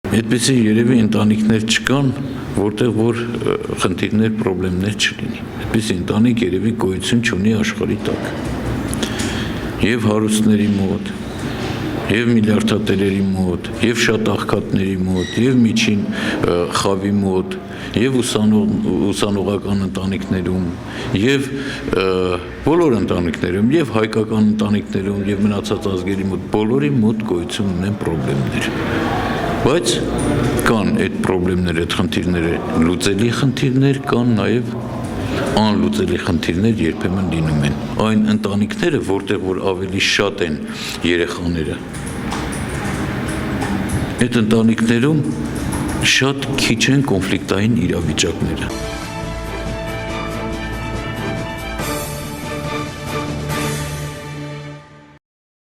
Այդպիսի երևի ընտանիքներ չկան, որտեղ որ խնդիրներ, խնդիրներ չլինի։ Այդպիսի ընտանիք երևի գոյություն չունի աշխարհի տակ։ Եվ հարուստների մոտ, եւ միլիարդատերերի մոտ, եւ շատ աղքատների մոտ, եւ միջին խավի մոտ, եւ ուսանողական ընտանիքներում, եւ բոլոր ընտանիքներում, եւ հայկական ընտանիքներում, եւ մնացած ազգերի մոտ, բոլորի մոտ գոյություն ունեն խնդիրներ։ Բայց կան այդ խնդիրները, այդ խնդիրները լուծելի խնդիրներ, կան նաեւ անլուծելի խնդիրներ երբեմն լինում են։ Այն ընտանիքները, որտեղ որ ավելի շատ են երեխաները, այդ ընտանիքներում շատ քիչ են կոնֆլիկտային իրավիճակները։